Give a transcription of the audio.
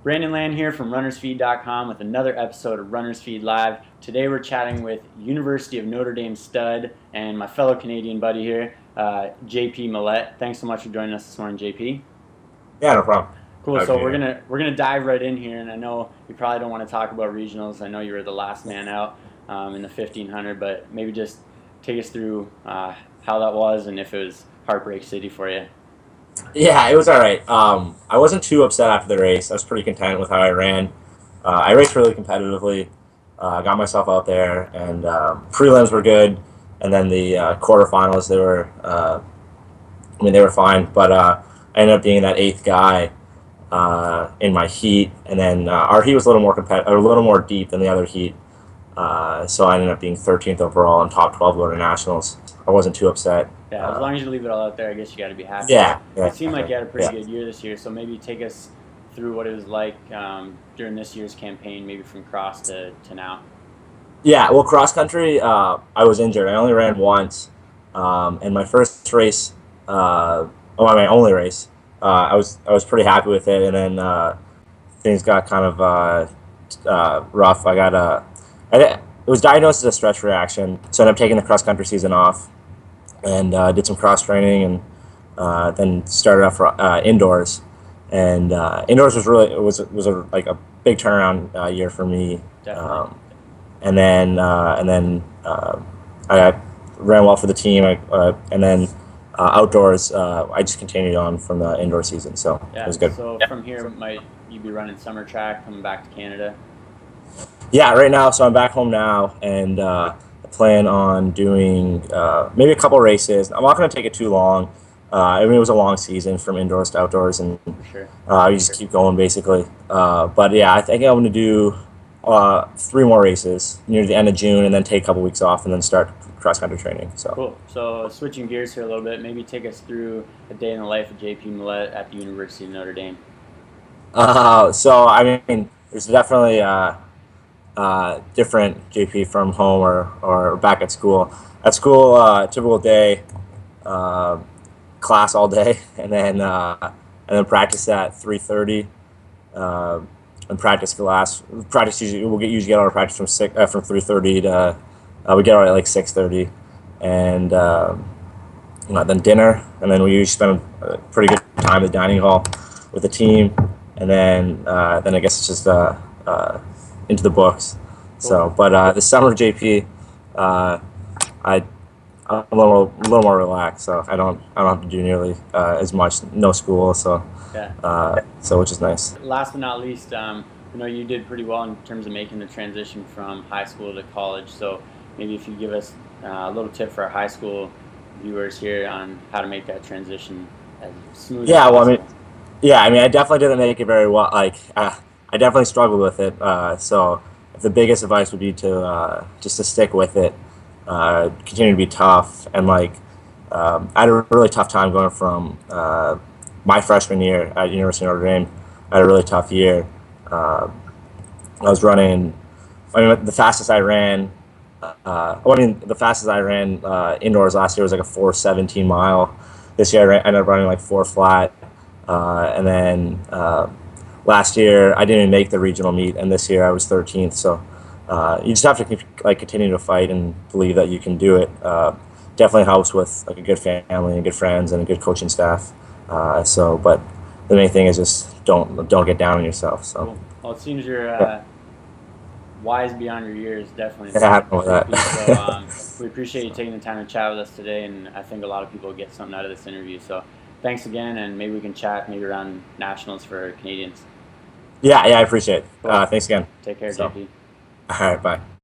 Brandon Land here from runnersfeed.com with another episode of Runners Feed Live. Today we're chatting with University of Notre Dame stud and my fellow Canadian buddy here, JP Mallette. Thanks so much for joining us this morning, JP. Yeah, no problem. Cool. Okay. So we're gonna dive right in here, and I know you probably don't want to talk about regionals. I know you were the last man out in the 1500, but maybe just take us through how that was and if it was Heartbreak City for you. Yeah, it was all right. I wasn't too upset after the race. I was pretty content with how I ran. I raced really competitively. Got myself out there, and prelims were good, and then the quarterfinals they were fine. But I ended up being that eighth guy in my heat, and then our heat was a little more a little more deep than the other heat. So I ended up being 13th overall and top 12 going to nationals. I wasn't too upset. Yeah, as long as you leave it all out there, I guess you got to be happy. Yeah, yeah. It seemed like you had a pretty good year this year, so maybe take us through what it was like during this year's campaign, maybe from cross to now. Yeah, well, cross country, I was injured. I only ran once, and my first race, my only race, I was pretty happy with it, and then things got kind of rough. It was diagnosed as a stress reaction, so I ended up taking the cross country season off, and did some cross training, and then started off for indoors. And indoors was like a big turnaround year for me. Definitely. I ran well for the team. And then outdoors, I just continued on from the indoor season, so Yeah. it was good. So from here, might you be running summer track, coming back to Canada? Yeah, right now, so I'm back home now, and I plan on doing maybe a couple races. I'm not going to take it too long. I mean, it was a long season from indoors to outdoors, and For sure. you just keep going, basically. But yeah, I think I'm going to do 3 more races near the end of June, and then take a couple weeks off, and then start cross-country training. So Cool. So switching gears here a little bit, maybe take us through a day in the life of JP Mallette at the University of Notre Dame. so I mean, there's definitely different JP from home or back at school. At school, typical day, class all day, and then practice at 3:30. And practice usually usually get out of practice from 3:30 to we get out at like 6:30, and then dinner, and then we usually spend a pretty good time at the dining hall with the team, and then I guess it's just into the books. So, but the summer JP, I'm a little more relaxed, so I don't have to do nearly as much. No school, so Yeah. which is nice. Last but not least, you did pretty well in terms of making the transition from high school to college. So maybe if you give us a little tip for our high school viewers here on how to make that transition as smooth as Yeah, well, possible. I mean, I definitely didn't make it very well. Like, I definitely struggled with it. So, the biggest advice would be to just to stick with it, continue to be tough, and I had a really tough time going from my freshman year at University of Notre Dame. I had a really tough year. I was running. I mean, the fastest I ran. The fastest I ran indoors last year was like a 4:17 mile. This year I ended up running like 4 flat, and then last year I didn't even make the regional meet, and this year I was 13th. So you just have to continue to fight and believe that you can do it. Definitely helps with like a good family and good friends and a good coaching staff. But the main thing is just don't get down on yourself. So. Cool. Well, it seems you're wise beyond your years, definitely. Yeah, I know that. So we appreciate you taking the time to chat with us today, and I think a lot of people get something out of this interview. So thanks again, and maybe we can chat maybe around nationals for Canadians. Yeah, I appreciate it. Cool. Thanks again. Take care, So. JP. All right, bye.